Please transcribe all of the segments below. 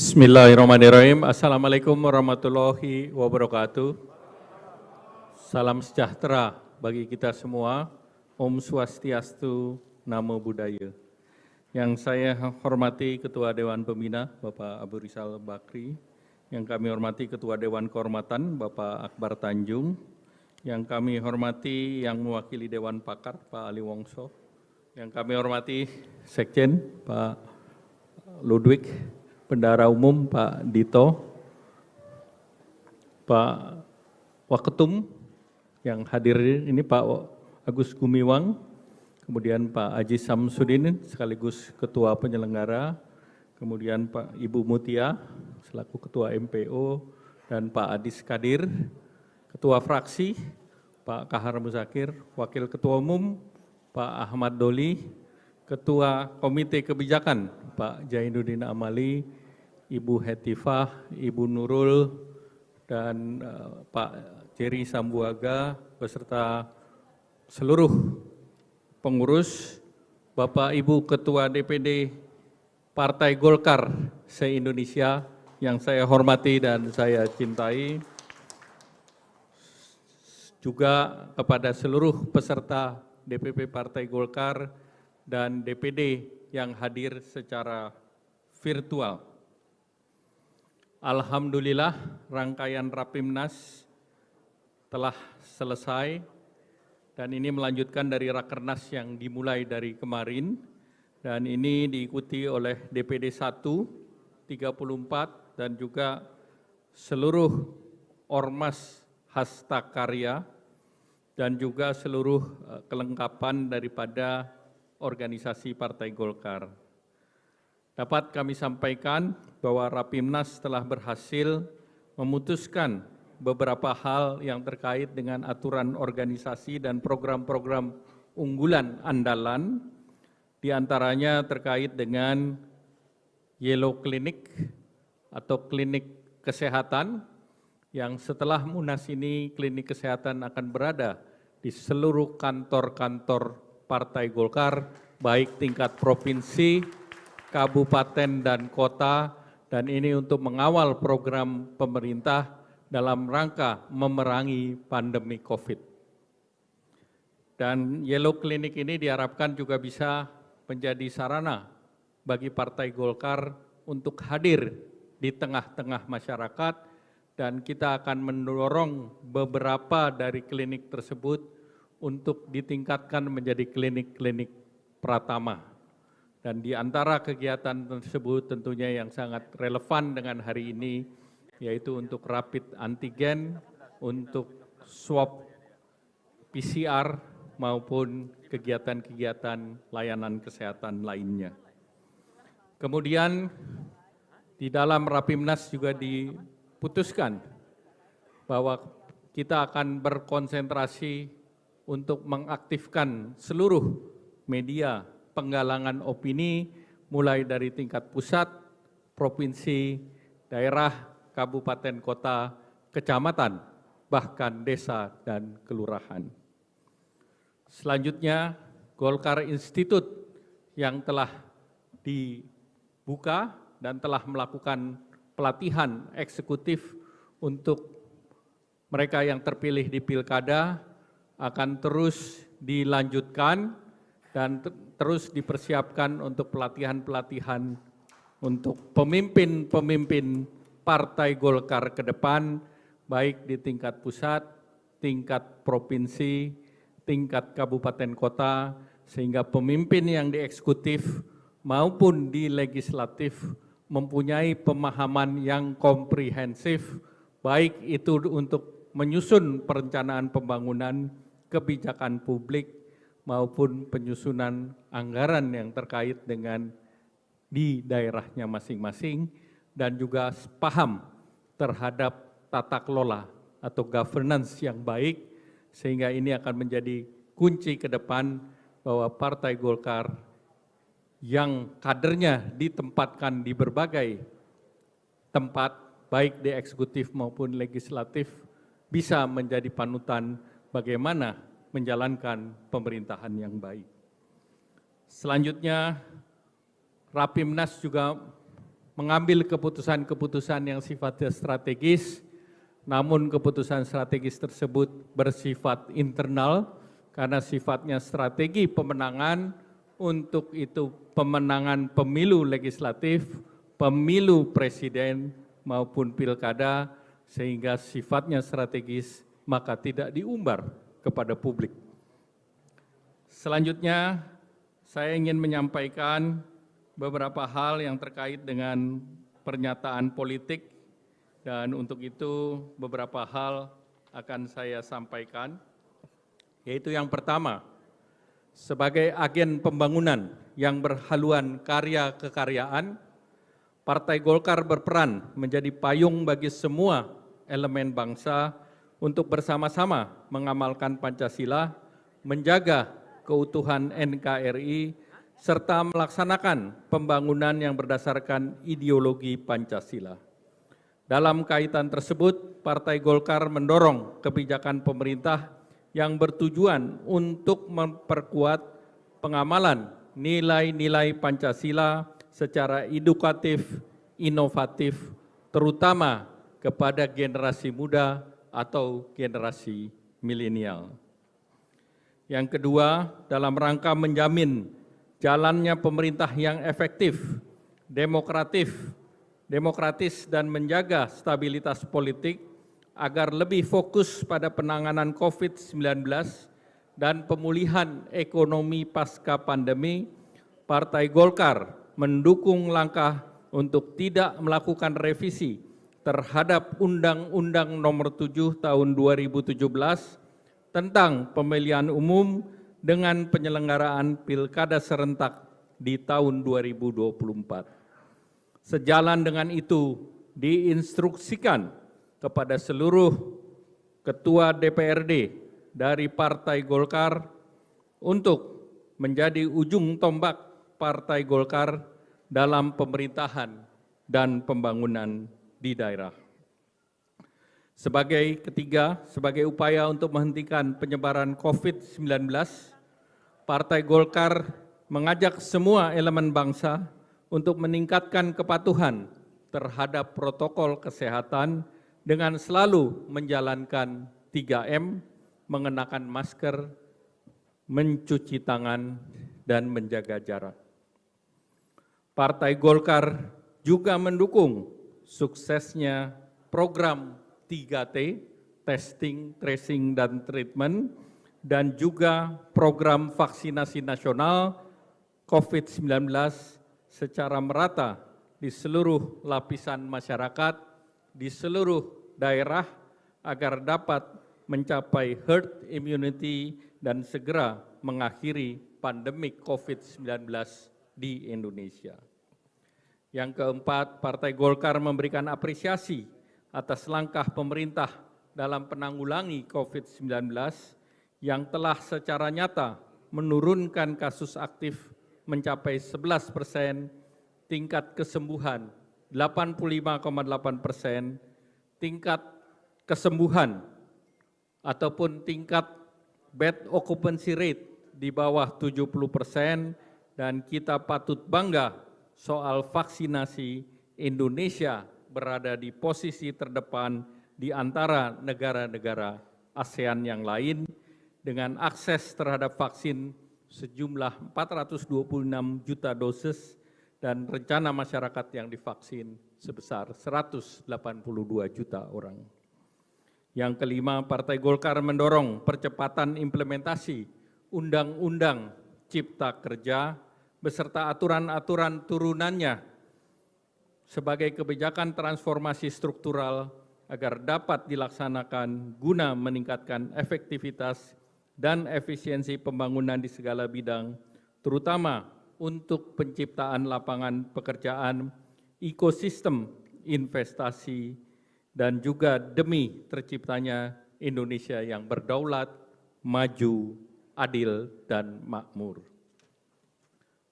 Bismillahirrahmanirrahim. Assalamualaikum warahmatullahi wabarakatuh. Salam sejahtera bagi kita semua. Om Swastiastu, Namo Buddhaya. Yang saya hormati Ketua Dewan Pembina, Bapak Abu Rizal Bakri. Yang kami hormati Ketua Dewan Kehormatan, Bapak Akbar Tanjung. Yang kami hormati yang mewakili Dewan Pakar, Pak Ali Wongso. Yang kami hormati Sekjen, Pak Ludwig. Bendahara Umum Pak Dito, Pak Waketum yang hadir ini Pak Agus Gumiwang, kemudian Pak Haji Samsudin sekaligus Ketua Penyelenggara, kemudian Pak Ibu Mutia selaku Ketua MPO, dan Pak Adis Kadir, Ketua Fraksi, Pak Kahar Muzakir, Wakil Ketua Umum Pak Ahmad Doli, Ketua Komite Kebijakan Pak Jainuddin Amali, Ibu Hetifah, Ibu Nurul, dan Pak Jerry Sambuaga, beserta seluruh pengurus, Bapak Ibu Ketua DPD Partai Golkar se-Indonesia yang saya hormati dan saya cintai, juga kepada seluruh peserta DPP Partai Golkar dan DPD yang hadir secara virtual. Alhamdulillah, rangkaian Rapimnas telah selesai dan ini melanjutkan dari Rakernas yang dimulai dari kemarin dan ini diikuti oleh DPD 1, 34 dan juga seluruh Ormas Hasta Karya dan juga seluruh kelengkapan daripada organisasi Partai Golkar. Dapat kami sampaikan bahwa Rapimnas telah berhasil memutuskan beberapa hal yang terkait dengan aturan organisasi dan program-program unggulan andalan, diantaranya terkait dengan Yellow Clinic atau klinik kesehatan, yang setelah Munas ini klinik kesehatan akan berada di seluruh kantor-kantor Partai Golkar, baik tingkat provinsi, kabupaten dan kota, dan ini untuk mengawal program pemerintah dalam rangka memerangi pandemi COVID. Dan Yellow Clinic ini diharapkan juga bisa menjadi sarana bagi Partai Golkar untuk hadir di tengah-tengah masyarakat, dan kita akan mendorong beberapa dari klinik tersebut untuk ditingkatkan menjadi klinik-klinik pratama. Dan di antara kegiatan tersebut tentunya yang sangat relevan dengan hari ini, yaitu untuk rapid antigen, untuk swab PCR, maupun kegiatan-kegiatan layanan kesehatan lainnya. Kemudian di dalam Rapimnas juga diputuskan bahwa kita akan berkonsentrasi untuk mengaktifkan seluruh media penggalangan opini mulai dari tingkat pusat, provinsi, daerah, kabupaten, kota, kecamatan, bahkan desa dan kelurahan. Selanjutnya, Golkar Institute yang telah dibuka dan telah melakukan pelatihan eksekutif untuk mereka yang terpilih di Pilkada akan terus dilanjutkan dan terus dipersiapkan untuk pelatihan-pelatihan untuk pemimpin-pemimpin Partai Golkar ke depan, baik di tingkat pusat, tingkat provinsi, tingkat kabupaten kota, sehingga pemimpin yang di eksekutif maupun di legislatif mempunyai pemahaman yang komprehensif, baik itu untuk menyusun perencanaan pembangunan, kebijakan publik, maupun penyusunan anggaran yang terkait dengan di daerahnya masing-masing, dan juga paham terhadap tata kelola atau governance yang baik, sehingga ini akan menjadi kunci ke depan bahwa Partai Golkar yang kadernya ditempatkan di berbagai tempat, baik di eksekutif maupun legislatif, bisa menjadi panutan bagaimana menjalankan pemerintahan yang baik. Selanjutnya, Rapimnas juga mengambil keputusan-keputusan yang sifatnya strategis, namun keputusan strategis tersebut bersifat internal karena sifatnya strategi pemenangan, untuk itu pemenangan pemilu legislatif, pemilu presiden maupun pilkada, sehingga sifatnya strategis maka tidak diumbar kepada publik. Selanjutnya, saya ingin menyampaikan beberapa hal yang terkait dengan pernyataan politik, dan untuk itu beberapa hal akan saya sampaikan, yaitu yang pertama, sebagai agen pembangunan yang berhaluan karya kekaryaan, Partai Golkar berperan menjadi payung bagi semua elemen bangsa untuk bersama-sama mengamalkan Pancasila, menjaga keutuhan NKRI, serta melaksanakan pembangunan yang berdasarkan ideologi Pancasila. Dalam kaitan tersebut, Partai Golkar mendorong kebijakan pemerintah yang bertujuan untuk memperkuat pengamalan nilai-nilai Pancasila secara edukatif, inovatif, terutama kepada generasi muda atau generasi milenial. Yang kedua, dalam rangka menjamin jalannya pemerintah yang efektif, demokratis dan menjaga stabilitas politik agar lebih fokus pada penanganan COVID-19 dan pemulihan ekonomi pasca pandemi, Partai Golkar mendukung langkah untuk tidak melakukan revisi terhadap Undang-Undang Nomor 7 Tahun 2017 tentang pemilihan umum dengan penyelenggaraan pilkada serentak di tahun 2024. Sejalan dengan itu, diinstruksikan kepada seluruh ketua DPRD dari Partai Golkar untuk menjadi ujung tombak Partai Golkar dalam pemerintahan dan pembangunan di daerah. Sebagai upaya untuk menghentikan penyebaran COVID-19, Partai Golkar mengajak semua elemen bangsa untuk meningkatkan kepatuhan terhadap protokol kesehatan dengan selalu menjalankan 3M, mengenakan masker, mencuci tangan, dan menjaga jarak. Partai Golkar juga mendukung suksesnya program 3T, testing, tracing, dan treatment, dan juga program vaksinasi nasional COVID-19 secara merata di seluruh lapisan masyarakat, di seluruh daerah agar dapat mencapai herd immunity dan segera mengakhiri pandemi COVID-19 di Indonesia. Yang keempat, Partai Golkar memberikan apresiasi atas langkah pemerintah dalam penanggulangi COVID-19 yang telah secara nyata menurunkan kasus aktif mencapai 11%, tingkat kesembuhan 85,8%, tingkat kesembuhan ataupun tingkat bed occupancy rate di bawah 70%, dan kita patut bangga soal vaksinasi Indonesia berada di posisi terdepan di antara negara-negara ASEAN yang lain dengan akses terhadap vaksin sejumlah 426 juta dosis dan rencana masyarakat yang divaksin sebesar 182 juta orang. Yang kelima, Partai Golkar mendorong percepatan implementasi Undang-Undang Cipta Kerja beserta aturan-aturan turunannya sebagai kebijakan transformasi struktural agar dapat dilaksanakan guna meningkatkan efektivitas dan efisiensi pembangunan di segala bidang, terutama untuk penciptaan lapangan pekerjaan, ekosistem investasi, dan juga demi terciptanya Indonesia yang berdaulat, maju, adil, dan makmur.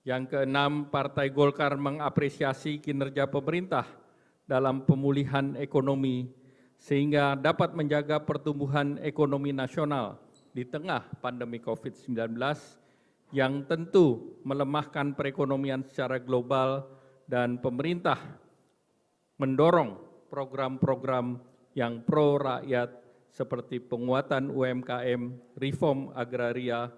Yang keenam, Partai Golkar mengapresiasi kinerja pemerintah dalam pemulihan ekonomi sehingga dapat menjaga pertumbuhan ekonomi nasional di tengah pandemi COVID-19 yang tentu melemahkan perekonomian secara global, dan pemerintah mendorong program-program yang pro rakyat seperti penguatan UMKM, reform agraria,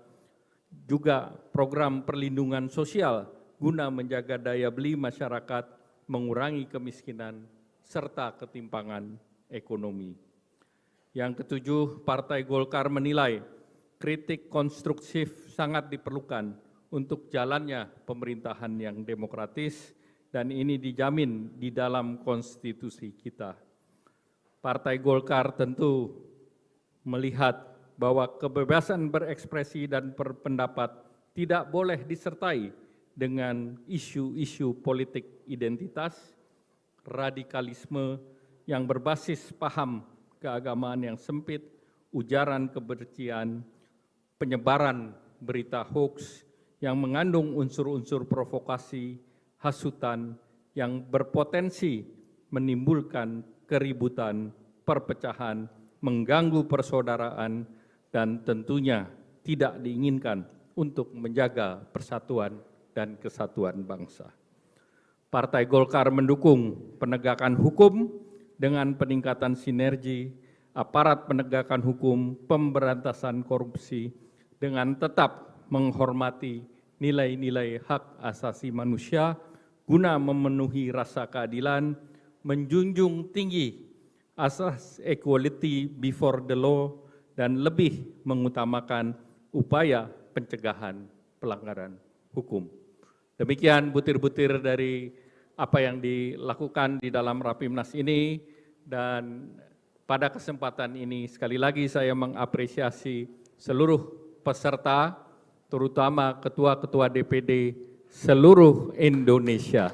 juga program perlindungan sosial guna menjaga daya beli masyarakat, mengurangi kemiskinan, serta ketimpangan ekonomi. Yang ketujuh, Partai Golkar menilai kritik konstruktif sangat diperlukan untuk jalannya pemerintahan yang demokratis dan ini dijamin di dalam konstitusi kita. Partai Golkar tentu melihat bahwa kebebasan berekspresi dan berpendapat tidak boleh disertai dengan isu-isu politik identitas, radikalisme yang berbasis paham keagamaan yang sempit, ujaran kebencian, penyebaran berita hoax yang mengandung unsur-unsur provokasi, hasutan yang berpotensi menimbulkan keributan, perpecahan, mengganggu persaudaraan, dan tentunya tidak diinginkan untuk menjaga persatuan dan kesatuan bangsa. Partai Golkar mendukung penegakan hukum dengan peningkatan sinergi aparat penegakan hukum, pemberantasan korupsi, dengan tetap menghormati nilai-nilai hak asasi manusia guna memenuhi rasa keadilan, menjunjung tinggi asas equality before the law, dan lebih mengutamakan upaya pencegahan pelanggaran hukum. Demikian butir-butir dari apa yang dilakukan di dalam Rapimnas ini, dan pada kesempatan ini sekali lagi saya mengapresiasi seluruh peserta, terutama ketua-ketua DPD seluruh Indonesia.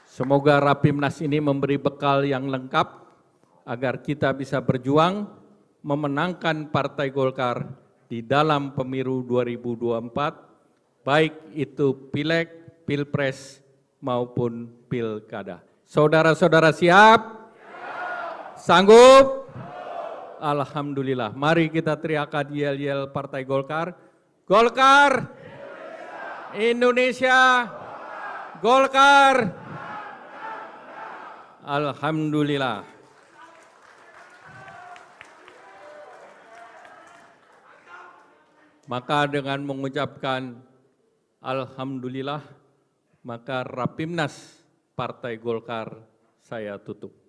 Semoga Rapimnas ini memberi bekal yang lengkap agar kita bisa berjuang memenangkan Partai Golkar di dalam pemilu 2024, baik itu Pileg, Pilpres maupun Pilkada. Saudara-saudara siap? Sanggup? Alhamdulillah. Mari kita teriakan yel-yel Partai Golkar. Golkar! Indonesia! Golkar! Alhamdulillah. Maka dengan mengucapkan Alhamdulillah, maka Rapimnas Partai Golkar saya tutup.